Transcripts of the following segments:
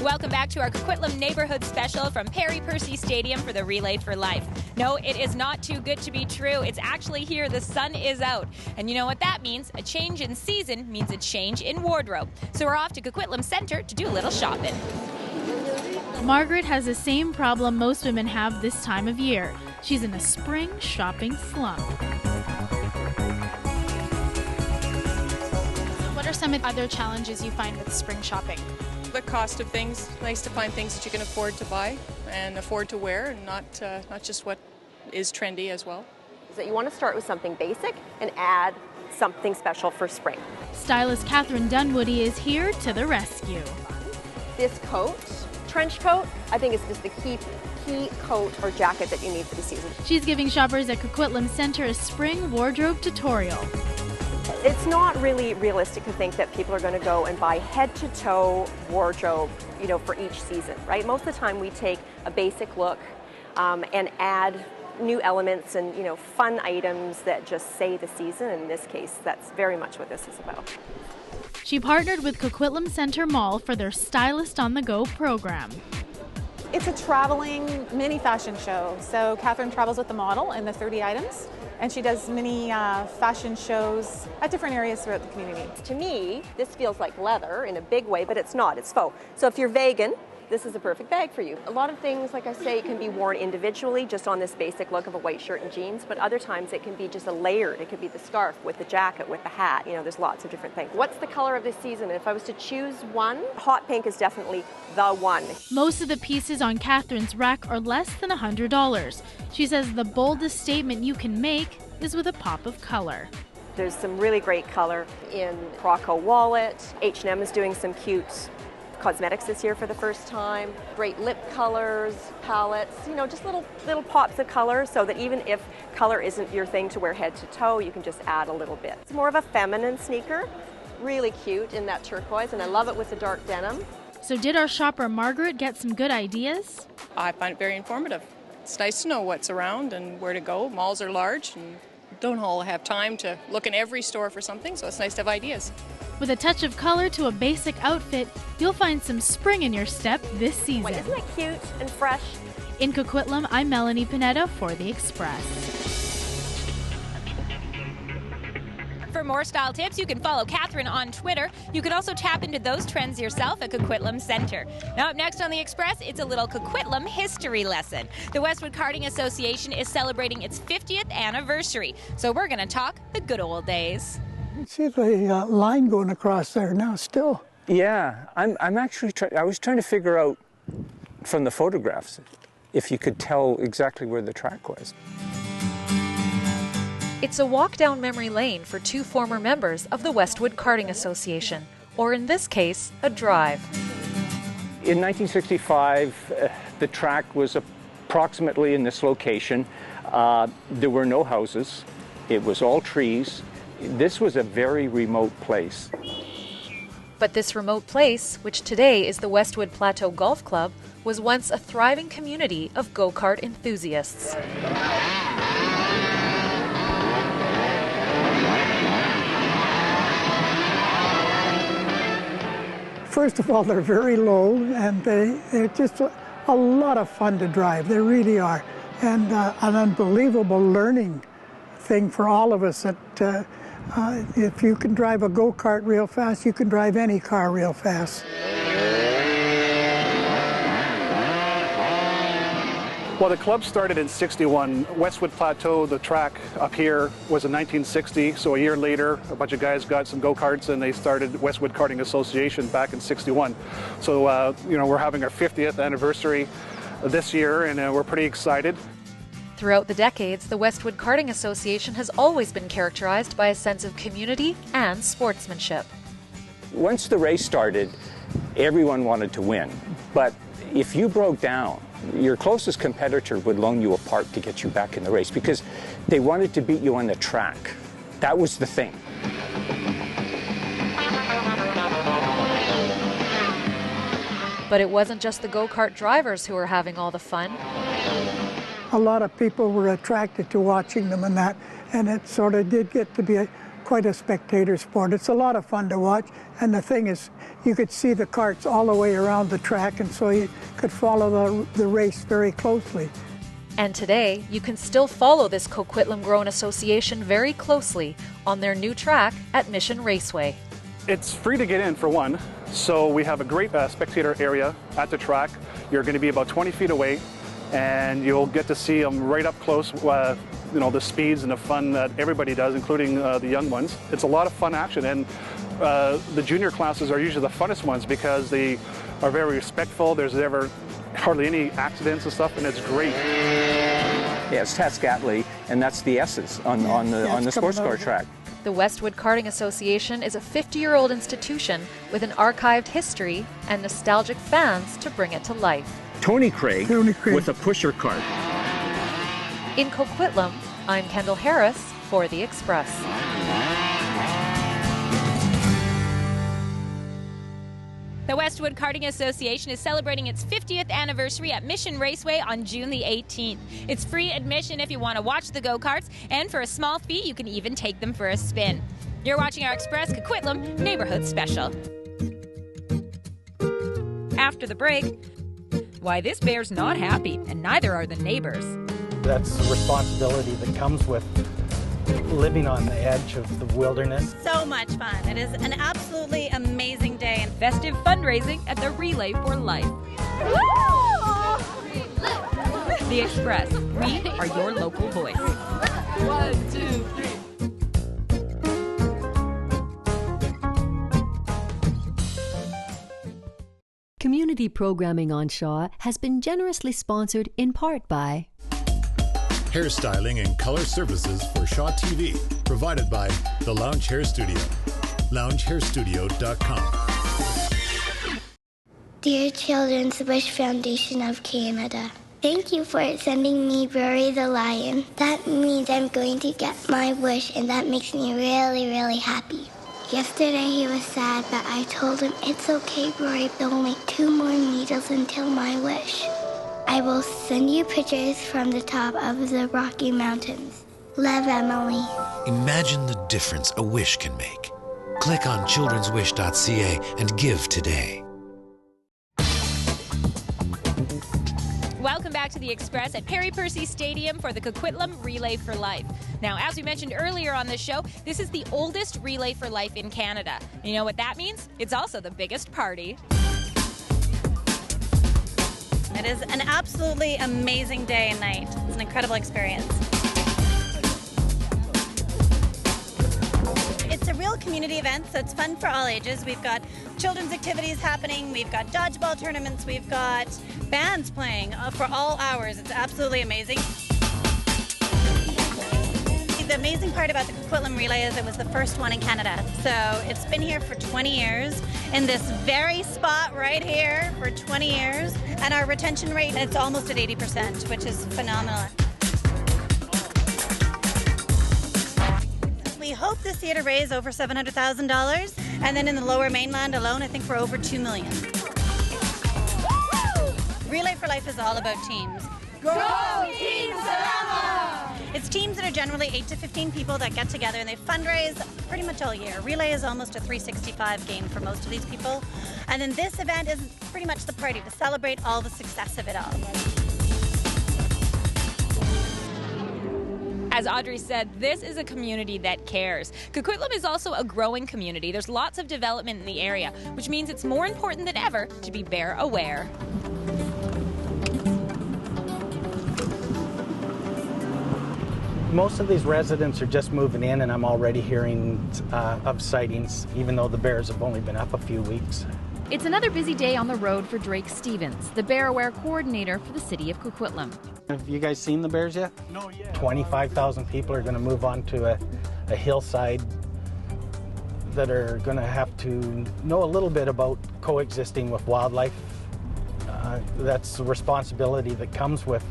Welcome back to our Coquitlam Neighborhood Special from Perry Percy Stadium for the Relay for Life. No, it is not too good to be true. It's actually here. The sun is out. And you know what that means? A change in season means a change in wardrobe. So we're off to Coquitlam Center to do a little shopping. Margaret has the same problem most women have this time of year. She's in a spring shopping slump. What are some other challenges you find with spring shopping? The cost of things. Nice to find things that you can afford to buy and afford to wear, and not just what is trendy as well. So you want to start with something basic and add something special for spring. Stylist Catherine Dunwoody is here to the rescue. This coat, trench coat, I think is just the key coat or jacket that you need for the season. She's giving shoppers at Coquitlam Center a spring wardrobe tutorial. It's not really realistic to think that people are going to go and buy head-to-toe wardrobe, for each season, right? Most of the time we take a basic look and add new elements and, fun items that just say the season. In this case, that's very much what this is about. She partnered with Coquitlam Center Mall for their Stylist on the Go program. It's a traveling mini fashion show. So Catherine travels with the model and the 30 items, and she does mini fashion shows at different areas throughout the community. To me, this feels like leather in a big way, but it's not, it's faux. So if you're vegan, this is a perfect bag for you. A lot of things, like I say, can be worn individually just on this basic look of a white shirt and jeans, but other times it can be just a layered. It could be the scarf with the jacket, with the hat. There's lots of different things. What's the color of this season? If I was to choose one, hot pink is definitely the one. Most of the pieces on Catherine's rack are less than $100. She says the boldest statement you can make is with a pop of color. There's some really great color in Rocco Wallet. H&M is doing some cute cosmetics this year for the first time. Great lip colors, palettes, just little pops of color, so that even if color isn't your thing to wear head to toe, you can just add a little bit. It's more of a feminine sneaker, really cute in that turquoise, and I love it with the dark denim. So did our shopper Margaret get some good ideas? I find it very informative. It's nice to know what's around and where to go. Malls are large and don't all have time to look in every store for something, so it's nice to have ideas. With a touch of color to a basic outfit, you'll find some spring in your step this season. Isn't that cute and fresh? In Coquitlam, I'm Melanie Pineda for The Express. For more style tips, you can follow Catherine on Twitter. You can also tap into those trends yourself at Coquitlam Center. Now up next on The Express, it's a little Coquitlam history lesson. The Westwood Karting Association is celebrating its 50th anniversary, so we're going to talk the good old days. See the line going across there now still. Yeah, I'm actually I was trying to figure out from the photographs if you could tell exactly where the track was. It's a walk down memory lane for two former members of the Westwood Karting Association, or in this case, a drive. In 1965, the track was approximately in this location. There were no houses. It was all trees. This was a very remote place. But this remote place, which today is the Westwood Plateau Golf Club, was once a thriving community of go-kart enthusiasts. First of all, they're very low, and they're just a lot of fun to drive. They really are. And an unbelievable learning thing for all of us that if you can drive a go-kart real fast, you can drive any car real fast. Well, the club started in '61. Westwood Plateau, the track up here, was in 1960. So a year later, a bunch of guys got some go-karts and they started Westwood Karting Association back in '61. So, we're having our 50th anniversary this year, and we're pretty excited. Throughout the decades, the Westwood Karting Association has always been characterized by a sense of community and sportsmanship. Once the race started, everyone wanted to win. But if you broke down, your closest competitor would loan you a part to get you back in the race because they wanted to beat you on the track. That was the thing. But it wasn't just the go-kart drivers who were having all the fun. A lot of people were attracted to watching them and that, and it sort of did get to be quite a spectator sport. It's a lot of fun to watch, and the thing is, you could see the carts all the way around the track, and so you could follow the race very closely. And today, you can still follow this Coquitlam Grown Association very closely on their new track at Mission Raceway. It's free to get in, for one, so we have a great spectator area at the track. You're going to be about 20 feet away, and you'll get to see them right up close, you know, the speeds and the fun that everybody does, including the young ones. It's a lot of fun action, and the junior classes are usually the funnest ones because they are very respectful. There's never hardly any accidents and stuff, and it's great. Yeah, it's Tascatli, and that's the S's on the sports car track. The Westwood Karting Association is a 50-year-old institution with an archived history and nostalgic fans to bring it to life. Tony Craig with a pusher cart. In Coquitlam, I'm Kendall Harris for The Express. The Westwood Karting Association is celebrating its 50th anniversary at Mission Raceway on June the 18th. It's free admission if you want to watch the go-karts, and for a small fee, you can even take them for a spin. You're watching our Express Coquitlam Neighborhood Special. After the break, why this bear's not happy, and neither are the neighbors. That's the responsibility that comes with living on the edge of the wilderness. So much fun. It is an absolutely amazing day. And festive fundraising at the Relay for Life. The Express. We are your local voice. 1, 2, 3. Community programming on Shaw has been generously sponsored in part by hairstyling and color services for Shaw TV, provided by The Lounge Hair Studio, loungehairstudio.com. Dear Children's Wish Foundation of Canada, thank you for sending me Rory the Lion. That means I'm going to get my wish, and that makes me really, really happy. Yesterday he was sad, but I told him it's okay, Rory, only 2 more needles until my wish. I will send you pictures from the top of the Rocky Mountains. Love, Emily. Imagine the difference a wish can make. Click on childrenswish.ca and give today. Welcome back to The Express at Perry Percy Stadium for the Coquitlam Relay for Life. Now, as we mentioned earlier on this show, this is the oldest Relay for Life in Canada. You know what that means? It's also the biggest party. It is an absolutely amazing day and night. It's an incredible experience. It's a real community event, so it's fun for all ages. We've got children's activities happening, we've got dodgeball tournaments, we've got bands playing for all hours. It's absolutely amazing. The amazing part about the Coquitlam Relay is it was the first one in Canada. So it's been here for 20 years in this very spot right here for 20 years. And our retention rate, it's almost at 80%, which is phenomenal. We hope this year to raise over $700,000. And then in the Lower Mainland alone, I think we're over $2 million. Relay for Life is all about teams. Go Team Salama! It's teams that are generally 8 to 15 people that get together and they fundraise pretty much all year. Relay is almost a 365 game for most of these people. And then this event is pretty much the party to celebrate all the success of it all. As Audrey said, this is a community that cares. Coquitlam is also a growing community. There's lots of development in the area, which means it's more important than ever to be bear aware. Most of these residents are just moving in, and I'm already hearing of sightings, even though the bears have only been up a few weeks. It's another busy day on the road for Drake Stevens, the Bear Aware Coordinator for the city of Coquitlam. Have you guys seen the bears yet? No, yet. 25,000 people are going to move on to a hillside that are going to have to know a little bit about coexisting with wildlife. That's the responsibility that comes with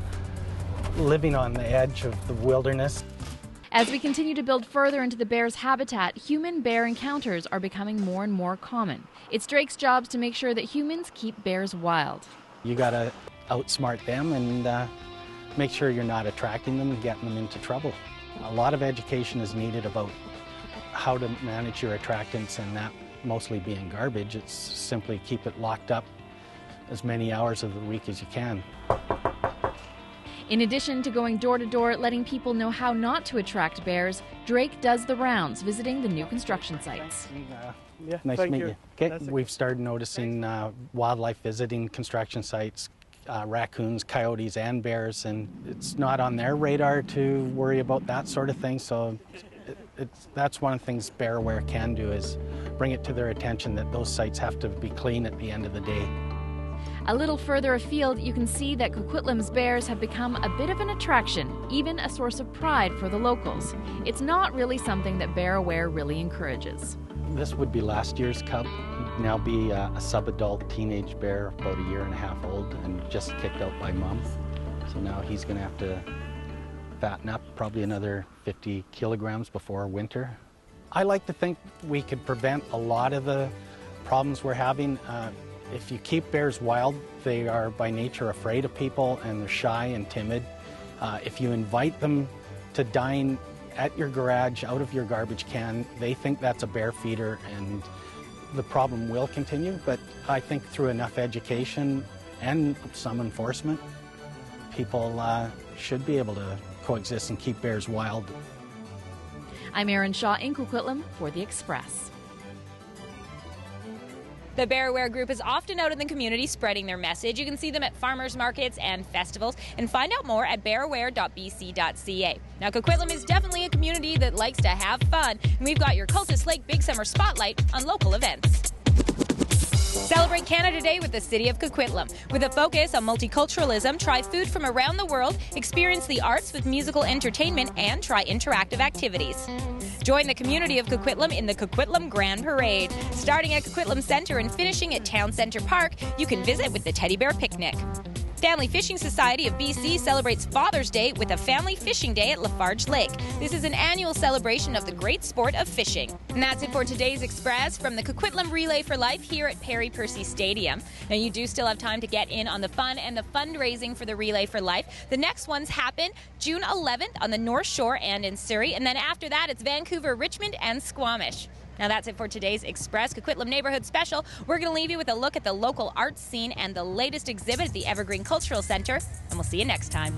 living on the edge of the wilderness. As we continue to build further into the bear's habitat, human-bear encounters are becoming more and more common. It's Drake's job to make sure that humans keep bears wild. You got to outsmart them and make sure you're not attracting them and getting them into trouble. A lot of education is needed about how to manage your attractants, and that mostly being garbage. It's simply keep it locked up as many hours of the week as you can. In addition to going door to door letting people know how not to attract bears, Drake does the rounds visiting the new construction sites. Nice to meet you. Okay, we've started noticing wildlife visiting construction sites, raccoons, coyotes, and bears, and it's not on their radar to worry about that sort of thing. So that's one of the things Bear Aware can do, is bring it to their attention that those sites have to be clean at the end of the day. A little further afield, you can see that Coquitlam's bears have become a bit of an attraction, even a source of pride for the locals. It's not really something that Bear Aware really encourages. This would be last year's cub. He'd now be a sub-adult teenage bear, about a year and a half old, and just kicked out by mom. So now he's going to have to fatten up probably another 50 kilograms before winter. I like to think we could prevent a lot of the problems we're having. If you keep bears wild, they are by nature afraid of people, and they're shy and timid. If you invite them to dine at your garage, out of your garbage can, they think that's a bear feeder, and the problem will continue. But I think through enough education and some enforcement, people should be able to coexist and keep bears wild. I'm Erin Shaw in Coquitlam for The Express. The Bear Aware group is often out in the community spreading their message. You can see them at farmers markets and festivals, and find out more at bearaware.bc.ca. Now, Coquitlam is definitely a community that likes to have fun, and we've got your Cultus Lake Big Summer Spotlight on local events. Celebrate Canada Day with the City of Coquitlam. With a focus on multiculturalism, try food from around the world, experience the arts with musical entertainment, and try interactive activities. Join the community of Coquitlam in the Coquitlam Grand Parade. Starting at Coquitlam Centre and finishing at Town Centre Park, you can visit with the Teddy Bear Picnic. Family Fishing Society of BC celebrates Father's Day with a family fishing day at Lafarge Lake. This is an annual celebration of the great sport of fishing. And that's it for today's Express from the Coquitlam Relay for Life here at Perry Percy Stadium. Now, you do still have time to get in on the fun and the fundraising for the Relay for Life. The next ones happen June 11th on the North Shore and in Surrey. And then after that, it's Vancouver, Richmond, and Squamish. Now, that's it for today's Express Coquitlam Neighborhood Special. We're going to leave you with a look at the local arts scene and the latest exhibit at the Evergreen Cultural Center, and we'll see you next time.